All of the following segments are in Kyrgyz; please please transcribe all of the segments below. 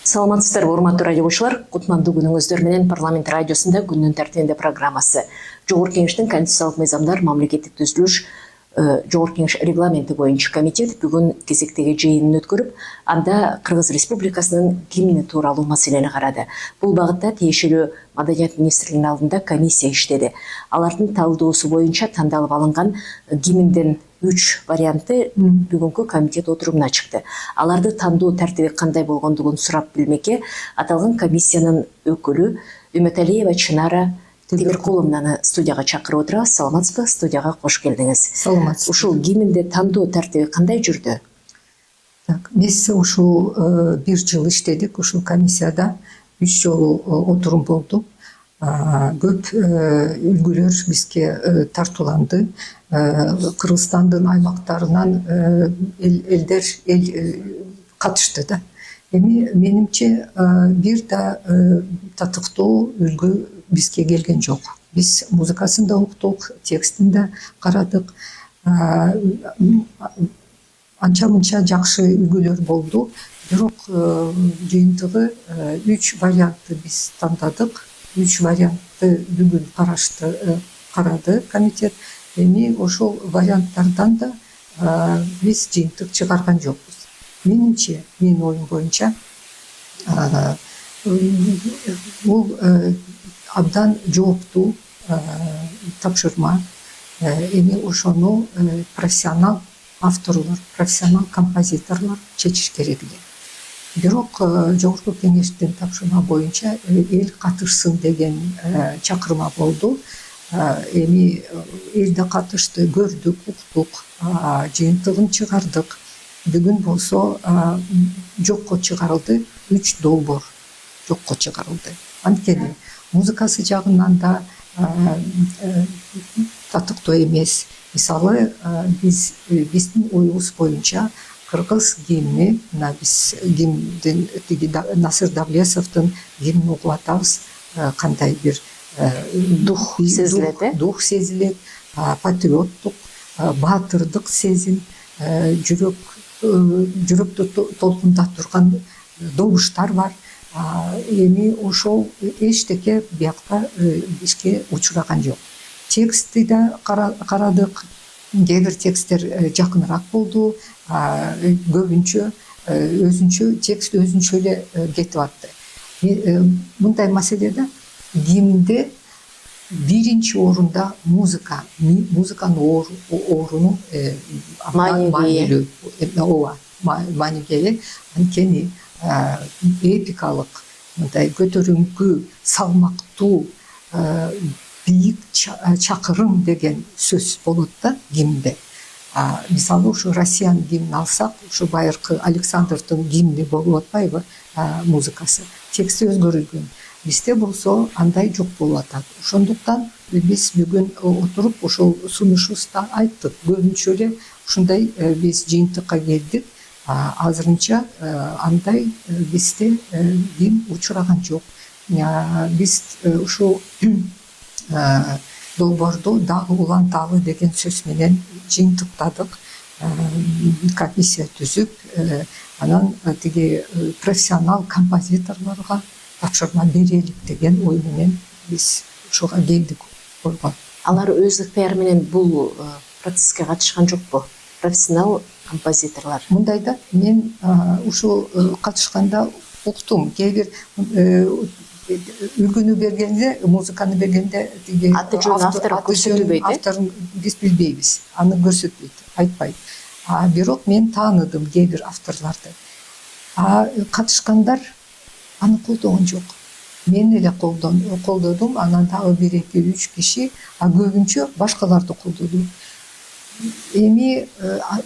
Саламатсыздар, урматтуу радио окуучулар. Кутмандуу күнүңүздөр менен парламент радиосунда күндүн тартибинде программасы. Жогорку Кеңештин конституциялык мыйзамдар, мамлекеттик түзүлүш, Жогорку Кеңеш регламенти боюнча комитет бүгүн кезектеги жыйынын өткөрүп, анда Кыргыз Республикасынын гимни тууралуу маселени карады. Бул багытта тиешелүү Маданият министрлигинин алдында комиссия иштеди. Алардын талдоосу боюнча тандалып алынган гимндин 3 варианты бүгүнкү комитет отурумуна чыкты. Аларды тандоо тартиби кандай болгондугун сурап билмекке аталган комиссиянын өкүлү Үмөталиева Чынара Темиркуловнаны студияга чакырып отурабыз. Саламатсызбы? Студияга кош келдиңиз. Саламатсыз. Ушул гимнде тандоо тартиби кандай жүрдү? Биз ушул 1 жыл иштедик. Ушул комиссияда 3 жолу отурум болду. Көп үлгүлөр бизге тартууланды. Кыргызстандын аймактарынан элдер катышты да. Эми менимче бир да татыктуу үлгү бизге келген жок. Биз музыкасын да уктук, текстин да карадык. Анча-мынча жакшы үлгүлөр болду. Бирок жыйынтыгы 3 вариантты биз тандадык. 3 вариантты бүгүн карады комитет. Эми ошол варианттардан да биз жыйынтык чыгарган жокпуз. Менимче, менин оюм боюнча, бул абдан жооптуу тапшырма. Эми ошону профессионал авторлор, профессионал композиторлор чечиш керек эле. Бирок Жогорку Кеңештин тапшырма боюнча эл катышсын деген чакырма болду. Эми эл да катышты, көрдүк, уктук, жыйынтыгын чыгардык. Бүгүн болсо жокко чыгарылды, 3 долбоор жокко чыгарылды. Анткени музыкасы жагынан да татыктуу эмес. Мисалы, биздин оюбуз боюнча кыргыз гимни, мына биз гимндин Насыр Давлесовдун гимнин угуп атабыз, кандай бир дух сезилет, патриоттук, баатырдык сезим, жүрөктү толкунда турган добуштар бар. Эми ошол эчтеке биякта бизге учураган жок. Текстти да карадык. Кээ бир тексттер жакыныраак болду. Көбүнчө текст өзүнчө эле кетип атты. Мындай маселеде гимнде биринчи орунда музыка, музыканын орunu маанилүү, маанилүү. Анткени эпикалык, мындай көтөрүңкү, салмактуу, бийик чакырым деген сөз болот да гимнде. Мисалы, ушу Россиянын гимнин алсак, ушу байыркы Александровдун гимни болуп атпайбы, музыкасы. Тексти өзгөрүлгөн. Бизде болсо андай жок болуп атат. Ошондуктан биз бүгүн отуруп ошол сунушубузда айттык. Көбүнчө эле ушундай биз жыйынтыкка келдик. Азырынча андай бизде гимн учураган жок. Биз ушул долбоорду дагы уланталы деген сөз менен жыйынтыктадык. Комиссия түзүп, анан тиги профессионал композиторлорго тапшырма берелик деген ой менен биз ушуга келдик. Алар өз ыктыяры менен бул процесске катышкан жокпу? Профессионал композиторлор. Мындай да, мен ушул катышканда уктум. Кээ бир үлгүнү бергенде, музыканы бергенде аты жөнү автор көрсөтүлбөйт. Авторун биз билбейбиз. Аны көрсөтпөйт, айтпайт. Бирок мен тааныдым кээ бир авторлорду. Катышкандар аны колдогон жок. Мен эле колдодум, анан дагы 1-2-3 киши, көбүнчө башкаларды колдоду. Эми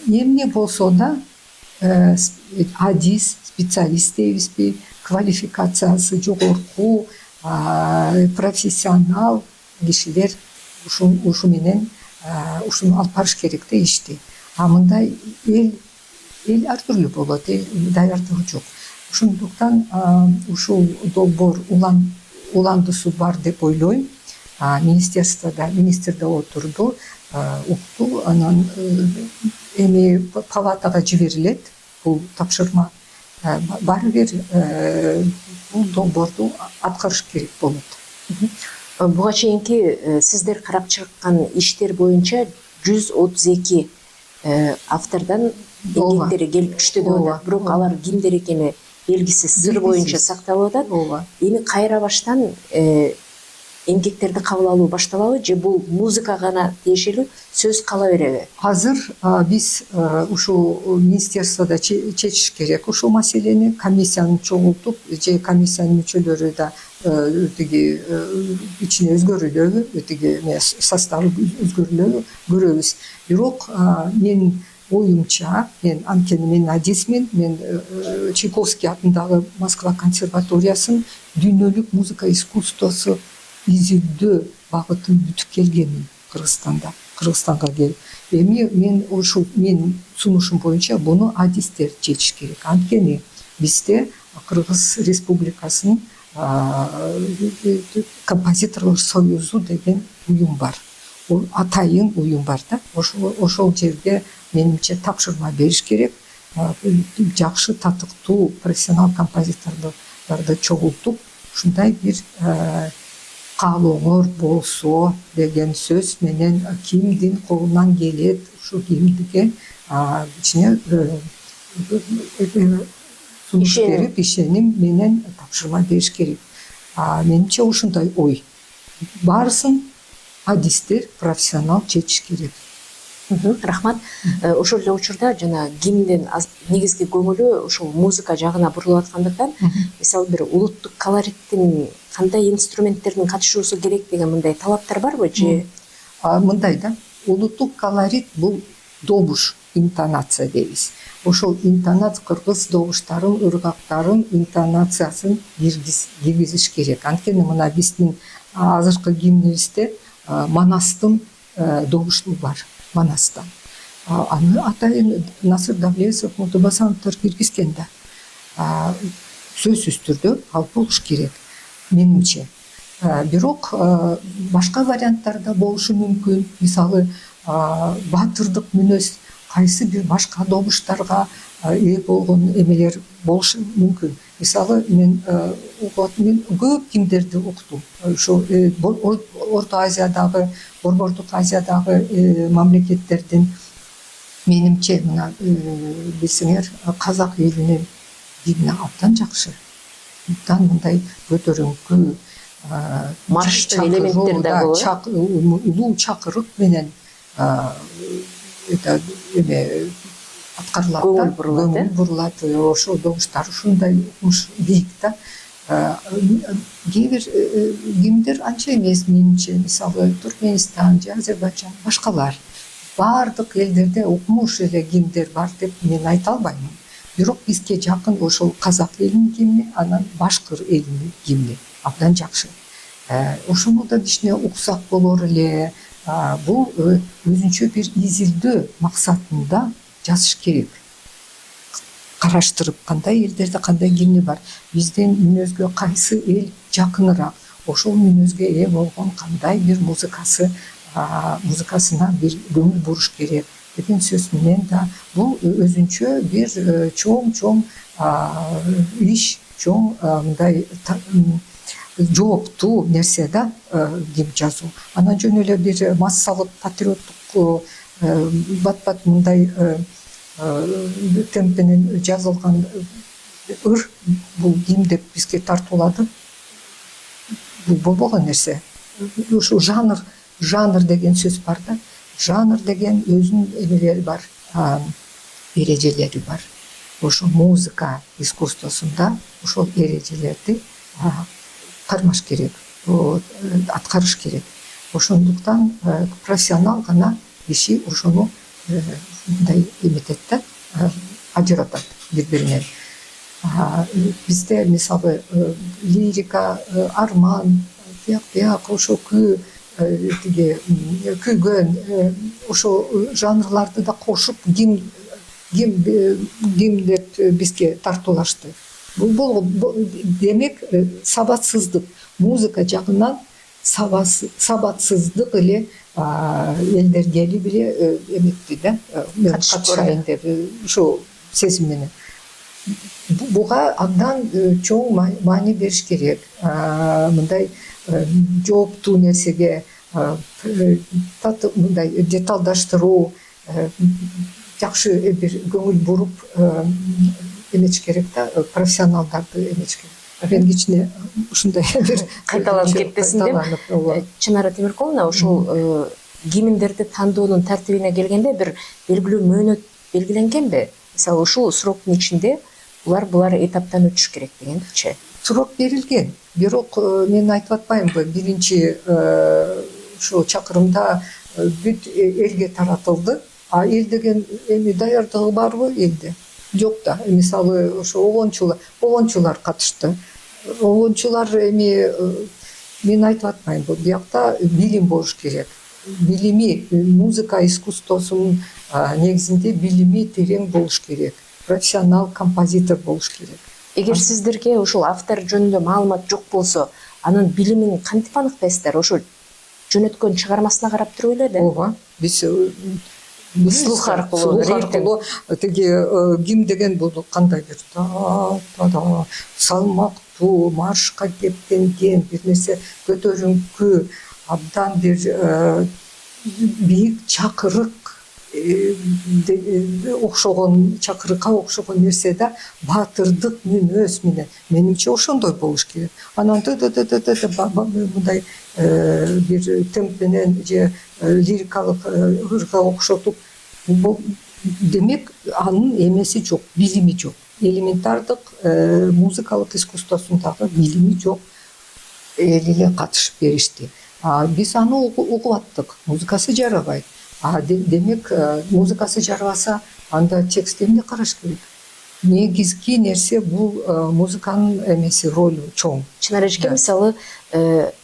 эмне болсо да адис, специалист дейбизби, квалификациясы жогорку, профессионал кишилер ушу менен ушуну алып барыш керек да ишти. Мындай эл ар түрлүү болот, даярдыгы жок. Ошондуктан ушул долбоор уландысу бар деп ойлойм. Министр да отурду, укту, анан эми палатага жиберилет бул тапшырма. баары бир бул долбоорду аткарыш керек болот. Буга чейинки сиздер карап чыккан иштер боюнча 132 автордон эмгектери келип түштү деп атат. Бирок алар кимдер экени белгисиз, сыр боюнча сакталып атат. Эми кайра баштан эмгектерди кабыл алуу башталабы же бул музыка гана тиешелүү сөз кала береби? Азыр биз ушул министерстводо чечиш керек ушул маселени, комиссияны чогултуп же комиссиянын мүчөлөрү да тиги ичине өзгөрүлөбү, тиги составы өзгөрүлөбү көрөбүз. Бирок менин оюмча, мен анткени мен адисмин, мен Чайковский атындагы Москва консерваториясынын дүйнөлүк музыка искусствосу изилдөө багытын бүтүп келгенмин Кыргызстанга келип. Эми мен ушул менин сунушум боюнча буну адистер чечиш керек. Анткени бизде Кыргыз Республикасынын композиторлор союзу деген уюм бар. Ол атайын уюм бар да. Ошол жерге менимче тапшырма бериш керек. Жакшы татыктуу профессионал композиторлорду чогултуп, ушундай бир каалооңор болсо деген сөз менен кимдин колунан келет ушул кимдиге ичине сунуш берип ишеним менен тапшырма бериш керек. Менимче ушундай ой. Баарысын адистер профессионал чечиш керек. Рахмат. Ошол эле учурда жана гимндин негизги көңүлү ушул музыка жагына бурулуп аткандыктан, мисалы бир улуттук колориттин кандай инструменттердин катышуусу керек деген мындай талаптар барбы же? Мындай да, улуттук колорит бул добуш, интонация дейбиз. Ошол интонация кыргыз добуштарын, ыргактарын интонациясын киргизиш керек. Анткени мына биздин азыркы гимнибизде Манастын добушу бар. Манастан. Аны атайын Насыр Давлетов, Муртабасановдор киргизген да. Сөзсүз түрдө ал болуш керек, менимче. Бирок башка варианттар да болушу мүмкүн. Мисалы, батырдык мүнөз кайсы бир башка добуштарга ээ болгон эмелер болушу мүмкүн. Мисалы, мен көп гимндерди уктум. Ошо Орто Азиядагы, Борбордук Азиядагы мамлекеттердин менимче мына билсеңер казак элинин гимни абдан жакшы. Мындай көтөрүңкү марштык элементтер да болот. Улуу чакырык менен аткарылат, көңүл бурулат. Ошол добуштар ушундай бийик да. Кээ бир гимндер анча эмес менимче, мисалы Туркменистан же Азербайджан, башкалар. Баардык элдерде укмуш эле гимндер бар деп мен айта албаймын. Бирок бизге жакын ошол казак элинин гимни, анан башкыр элинин гимни абдан жакшы. Ошону да кичине уксак болор эле. Бул өзүнчө бир изилдөө максатында жазыш керек. Караштырып, кандай элдерде кандай гимни бар, биздин мүнөзгө кайсы эл жакыныраак, ошол мүнөзгө ээ болгон кандай бир музыкасына бир көңүл буруш керек деген сөз менен да бул өзүнчө бир чоң иш, чоң мындай жооптуу нерсе да гимн жазуу. Анан жөн эле бир массалык патриоттук бат мындай темп менен жазылган ыр бул гимн деп бизге тартуулады. Бул болбогон нерсе. Ушул жанр деген сөз бар да. Жанр деген өзүнүн эмелери бар, эрежелери бар. Ошол музыка искусствосунда ошол эрежелерди кармаш керек, аткарыш керек. Ошондуктан профессионал гана киши ошону мындай эметет да, ажыратат бири-биринен. Бизде мисалы лирика, арман, тияк ошо күйгөн ошо жанрларды да кошуп гимн деп бизге тартуулашты. Бул демек сабатсыздык, музыка жагынан сабатсыздык эле элдер келип эле эметти да, катышайын деп ушу сезим менен. буга абдан чоң маани бериш керек. Мындай жооптуу нерсеге мындай деталдаштыруу, жакшы бир көңүл буруп эмечиш керек да, профессионалдарды эмечиш керек. Мен кичине ушундай бир Кайталанып кетпесин деп. Чынара Темиркуловна, ошол гимндерди тандоонун тартибине келгенде бир белгилүү мөөнөт белгиленгенби? Мисалы, ушул сроктун ичинде булар этаптан өтүш керек дегенчи. Срок берилген. Бирок мен айтып атпаймынбы, биринчи ушул чакырымда бүт элге таратылды. А эл деген эми даярдыгы барбы элде? Жок да. Мисалы, ошо огончулар катышты. Огончулар эми мен айтып атпаймынбы, биякта билим болуш керек. Билими, музыка искусствосунун негизинде билими терең болуш керек. Профессионал композитор болуш керек. Эгер сиздерге ушул автор жөнүндө маалымат жок болсо, анын билимин кантип аныктайсыздар? Ошо жөнөткөн чыгармасына карап туруп эле да? Ооба, биз слух аркылуу тиги гимн деген бул кандай бир салмактуу, маршка кептенген бир нерсе, көтөрүңкү, абдан бир бийик чакырык окшогон, чакырыкка окшогон нерсе да, баатырдык мүнөз менен. Менимче ошондой болуш керек. Анан мындай бир темп менен же лирикалык ырга окшотуп, демек анын эмеси жок, билими жок. Элементардык музыкалык искусствосундагы билими жок эл эле катышып беришти. Биз аны угуп аттык, музыкасы жарабайт. Демек музыкасы жарабаса, анда текстти эмне караш керек? Негизги нерсе бул музыканын эмеси, ролу чоң. Чынара эжеке, мисалы,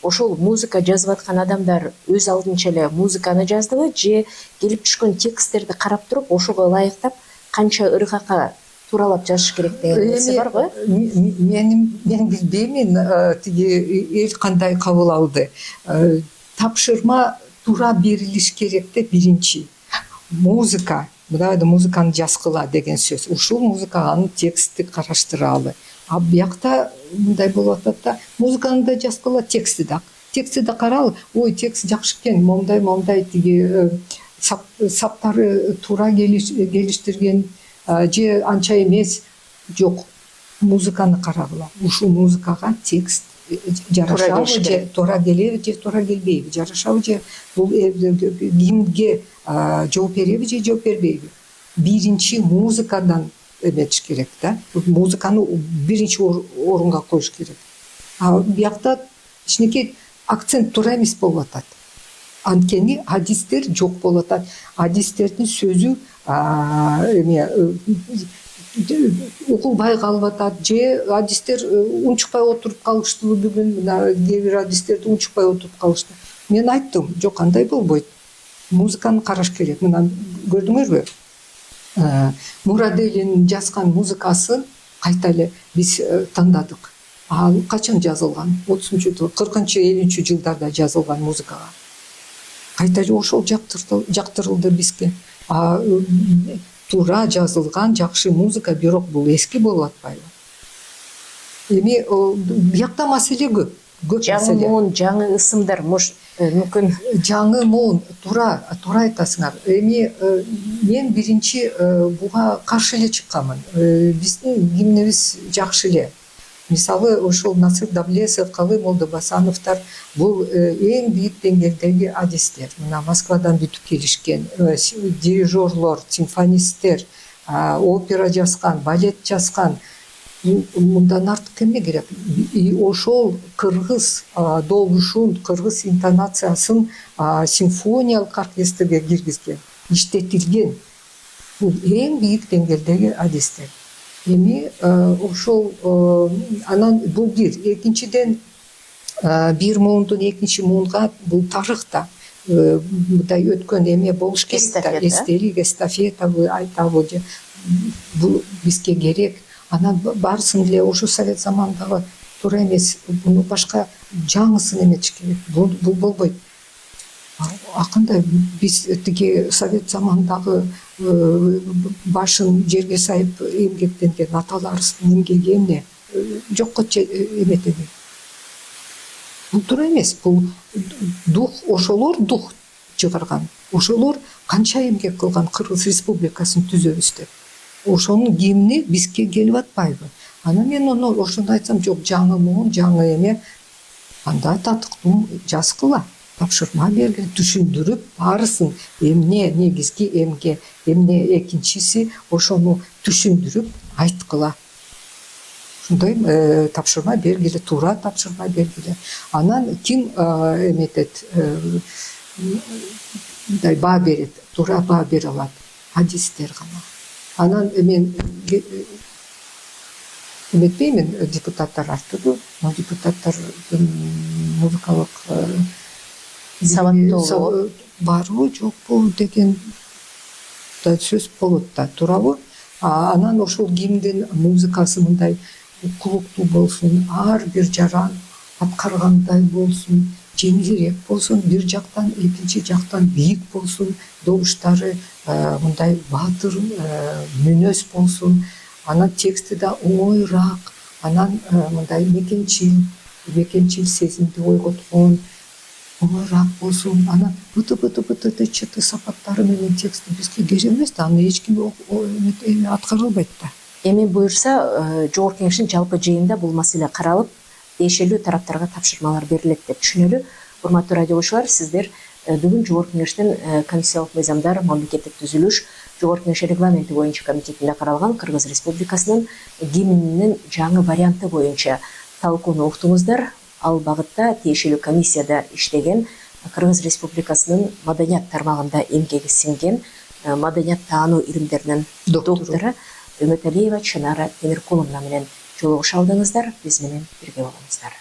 ошол музыка жазып аткан адамдар өз алдынча эле музыканы жаздыбы, же келип түшкөн тексттерди карап туруп, ошого ылайыктап канча ыргакка тууралап жазыш керек деген нерсе барбы? Мен билбеймин тиги эл кандай кабыл алды. Тапшырма туура берилиш керек да, биринчи. Музыка, музыканы жазгыла деген сөз. Ушул музыканын текстти караштыралы. А биякта мындай болуп атат да, музыканы да жазгыла, тексти да каралы. Ой, текст жакшы экен, момдай тиги саптары туура келиштирген, же анча эмес. Жок, музыканы карагыла. Ушул музыкага текст жарашабы, же туура келеби, же туура келбейби, жарашабы, же бул гимнге жооп береби, же жооп бербейби. Биринчи музыкадан эметиш керек да. Музыканы биринчи орунга коюш керек. Биякта кичинекей акцент туура эмес болуп атат. Анткени адистер жок болуп атат. Адистердин сөзү угулбай калып атат, же адистер унчукпай отуруп калыштыбы, бүгүн кээ бир адистерди унчукпай отуруп калышты. Мен айттым, жок, андай болбойт. Музыканы караш керек. Мына көрдүңөрбү? Мураделинин жазган музыкасын кайта эле биз тандадык. Ал качан жазылган? 30-40, 50 жылдарда жазылган музыкага. Кайта ошол жактырылды бизге. Туура жазылган жакшы музыка, бирок бул эски болуп атпайбы? Эми биякта маселе көп. Жаңы моон, жаңы ысымдар, мүмкүн жаңы моон, туура айтасыңар. Эми мен биринчи буга каршы эле чыкканмын. Биздин гимнибиз жакшы эле. Мисалы, ошол Насыр Давлесов, Калым Молдобасановдор бул эң бийик деңгээлдеги адистер. Мына Москвадан бүтүп келишкен дирижерлор, симфонисттер, опера жазган, балет жазган. Мындан артык эмне керек? Ошол кыргыз добушун, кыргыз интонациясын симфониялык оркестрге киргизген, иштетилген. Бул эң бийик деңгээлдеги адистер. Эми ошол анан бул бир. Экинчиден, бир муундун экинчи муунга бул тарыхта мындай өткөн эме болуш керек да, эстелик, эстафета айтабы, же бул бизге керек. Анан баарысын эле ошо совет заманындагы туура эмес, буну башка жаңысын эметиш керек. Бул болбойт. Акында биз тиги совет заманындагы башын жерге сайып эмгектенген аталарыбыздын эмгеги эмне жокко эметеби? Бул туура эмес. Бул дух, ошолор дух чыгарган. Ошолор канча эмгек кылган Кыргыз Республикасын түзөбүз деп. Ошонун гимни бизге келип атпайбы? Анан мен ошондо айтсам, жок, жаңы муун, жаңы эме, анда татыктуу жазгыла, тапшырма бергиле, түшүндүрүп баарысын, эмне негизги эмге, эмне экинчиси, ошону түшүндүрүп айткыла. Ушундай тапшырма бергиле, туура тапшырма бергиле. Анан ким эметет, мындай баа берет, туура баа бере алат? Адистер гана. Анан мен эметпеймин, депутаттар артыгы, депутаттардын музыкалык сабаттуулугу барбы жокпу деген сөз болот да, туурабы? Анан ошол гимндин музыкасы мындай укулуктуу болсун, ар бир жаран аткаргандай болсун, жеңилирээк болсун, бир жактан экинчи жактан бийик болсун, добуштары мындай баатыр мүнөз болсун, анан тексти да оңоюраак, анан мындай мекенчил сезимди ойготкон, оңоюраак болсун, анан быты чыты сапаттары менен тексти бизге керек эмес да, аны эч ким аткарылбайт да. Эми буюрса, Жогорку Кеңештин жалпы жыйынында бул маселе каралып, тиешелүү тараптарга тапшырмалар берилет деп түшүнөлү. Урматтуу радиолучулар, сиздер бүгүн Жогорку Кеңештин конституциялык мыйзамдар, мамлекеттик түзүлүш, Жогорку Кеңеш регламенти боюнча комитетинде каралган Кыргыз Республикасынын гимнинин жаңы варианты боюнча талкууну уктуңуздар. Ал багытта тиешелүү комиссияда иштеген Кыргыз Республикасынын маданият тармагында эмгеги сиңген маданият таануу илимдеринин доктору Үмөталиева Чынара Темиркуловна менен жолугуша алдыңыздар. Биз менен бирге болуңуздар.